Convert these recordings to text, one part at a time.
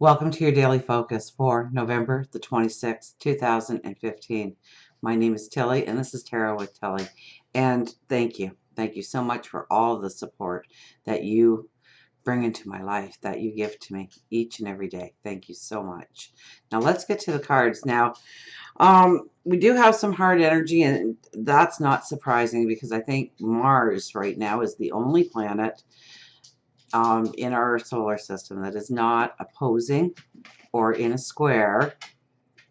Welcome to your daily focus for November the 26th, 2015. My name is Tilly, and this is Tarot with Tilly. And thank you. Thank you so much for all the support that you bring into my life, that you give to me each and every day. Thank you so much. Now let's get to the cards. Now, we do have some hard energy, and that's not surprising because I think Mars right now is the only planet in our solar system that is not opposing or in a square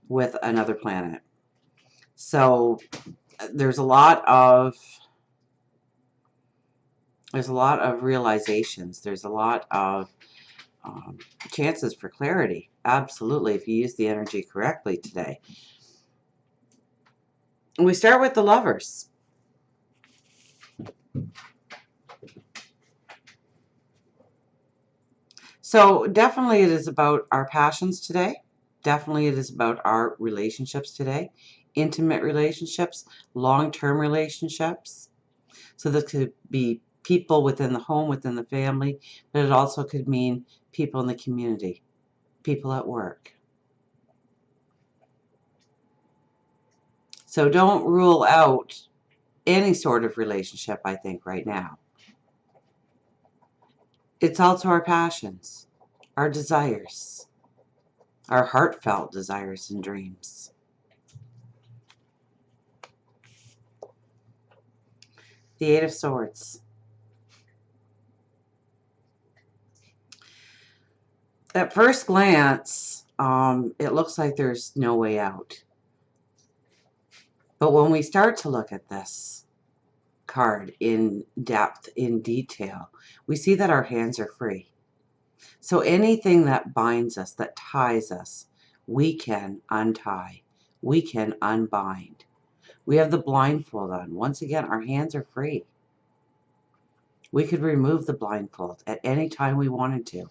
with another planet. So there's a lot of realizations. There's a lot of chances for clarity. Absolutely, if you use the energy correctly today. And we start with the Lovers. So definitely it is about our passions today. Definitely it is about our relationships today. Intimate relationships, long-term relationships. So this could be people within the home, within the family, but it also could mean people in the community, people at work. So don't rule out any sort of relationship, I think, right now. It's also our passions, our desires, our heartfelt desires and dreams. The Eight of Swords. At first glance, it looks like there's no way out. But when we start to look at this card in depth, in detail, we see that our hands are free. So anything that binds us, that ties us, we can untie. We can unbind. We have the blindfold on. Once again, our hands are free. We could remove the blindfold at any time we wanted to.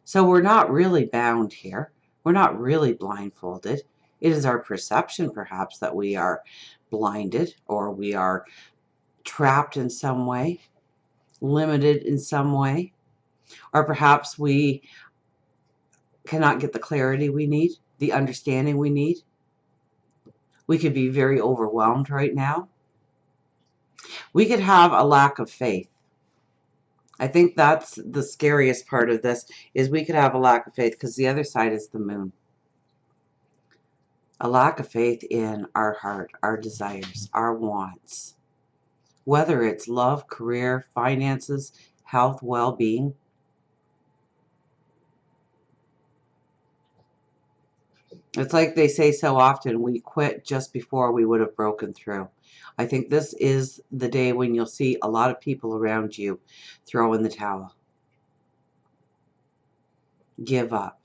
So we're not really bound here. We're not really blindfolded. It is our perception, perhaps, that we are blinded or we are trapped in some way, limited in some way, or perhaps we cannot get the clarity we need, the understanding we need. We could be very overwhelmed right now. We could have a lack of faith. I think that's the scariest part of this, is we could have a lack of faith because the other side is the moon. A lack of faith in our heart, our desires, our wants. Whether it's love, career, finances, health, well-being. It's like they say so often, we quit just before we would have broken through. I think this is the day when you'll see a lot of people around you throw in the towel. Give up.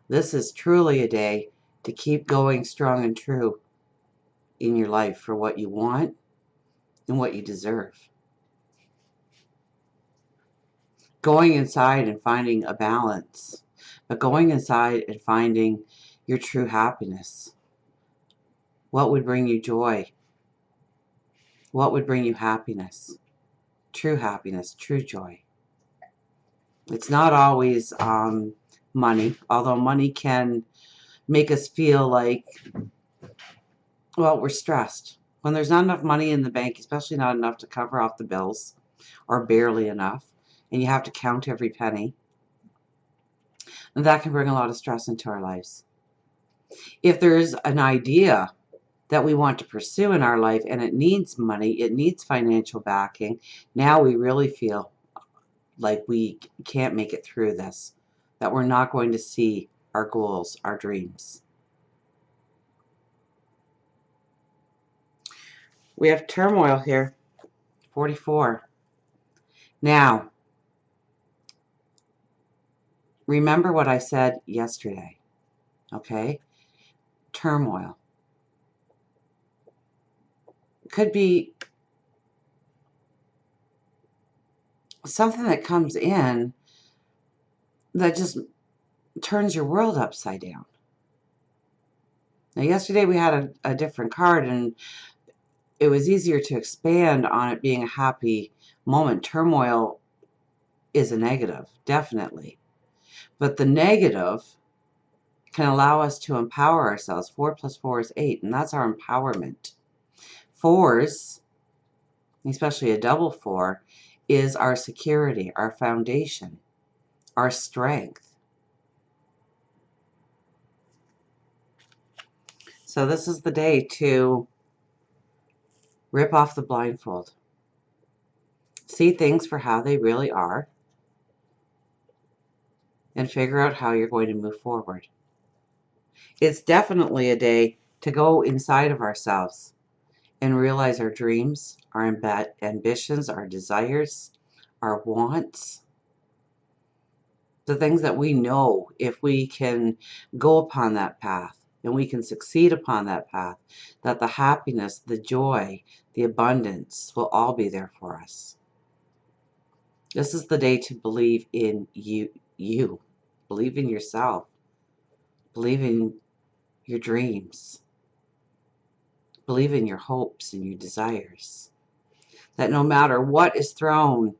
This is truly a day to keep going strong and true in your life for what you want and what you deserve. Going inside and finding a balance, but going inside and finding your true happiness. What would bring you joy? What would bring you happiness? True happiness, true joy. It's not always money, although money can make us feel like, well, we're stressed. When there's not enough money in the bank, especially not enough to cover off the bills, or barely enough, and you have to count every penny, and that can bring a lot of stress into our lives. If there's an idea that we want to pursue in our life and it needs money, it needs financial backing, now we really feel like we can't make it through this, that we're not going to see our goals, our dreams. We have turmoil here, 44. Now, remember what I said yesterday, okay? Turmoil. Could be something that comes in that just turns your world upside down. Now, yesterday we had a different card, and it was easier to expand on it being a happy moment. Turmoil is a negative, definitely. But the negative can allow us to empower ourselves. 4 plus 4 is 8, and that's our empowerment. 4s, especially a double 4, is our security, our foundation, our strength. So this is the day to rip off the blindfold. See things for how they really are, and figure out how you're going to move forward. It's definitely a day to go inside of ourselves and realize our dreams, our ambitions, our desires, our wants, the things that we know if we can go upon that path and we can succeed upon that path, that the happiness, the joy, the abundance will all be there for us. This is the day to believe in you. Believe in yourself. Believe in your dreams. Believe in your hopes and your desires. That no matter what is thrown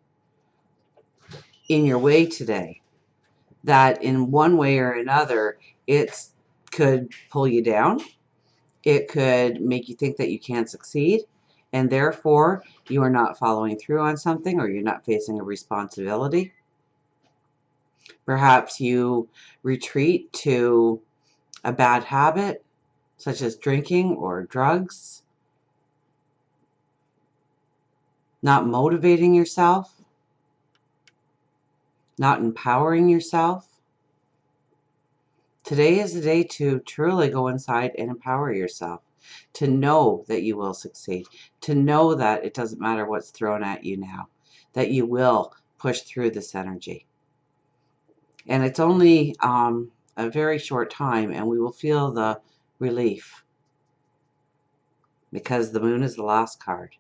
in your way today, that in one way or another, it could pull you down. It could make you think that you can't succeed, and therefore you are not following through on something, or you're not facing a responsibility. Perhaps you retreat to a bad habit, such as drinking or drugs, not motivating yourself, not empowering yourself. Today is the day to truly go inside and empower yourself, to know that you will succeed, to know that it doesn't matter what's thrown at you now, that you will push through this energy. And it's only a very short time, and we will feel the relief because the moon is the last card.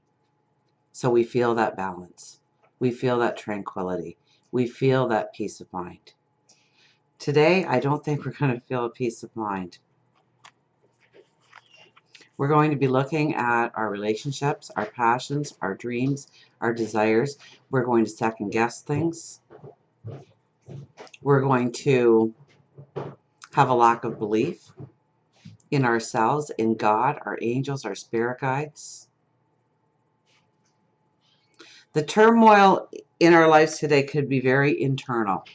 So we feel that balance. We feel that tranquility. We feel that peace of mind. Today, I don't think we're going to feel a peace of mind. We're going to be looking at our relationships, our passions, our dreams, our desires. We're going to second guess things. We're going to have a lack of belief in ourselves, in God, our angels, our spirit guides. The turmoil in our lives today could be very internal.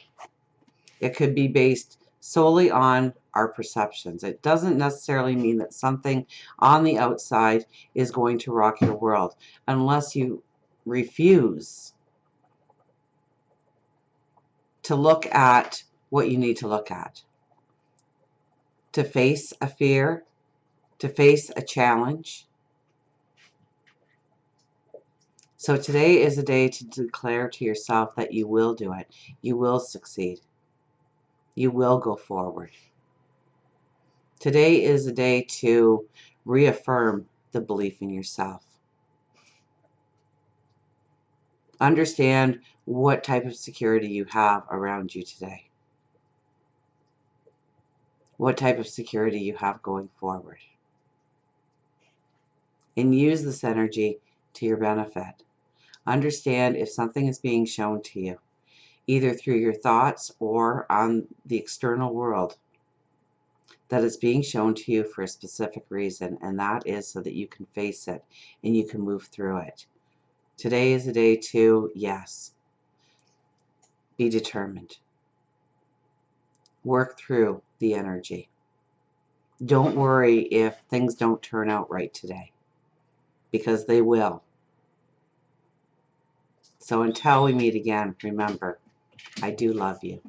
It could be based solely on our perceptions. It doesn't necessarily mean that something on the outside is going to rock your world, unless you refuse to look at what you need to look at, to face a fear, to face a challenge. So today is a day to declare to yourself that you will do it. You will succeed. You will go forward. Today is a day to reaffirm the belief in yourself. Understand what type of security you have around you today. What type of security you have going forward. And use this energy to your benefit. Understand if something is being shown to you, either through your thoughts or on the external world, that it's being shown to you for a specific reason, and that is so that you can face it and you can move through it. Today is a day to, yes, be determined. Work through the energy. Don't worry if things don't turn out right today, because they will. So until we meet again, remember, I do love you.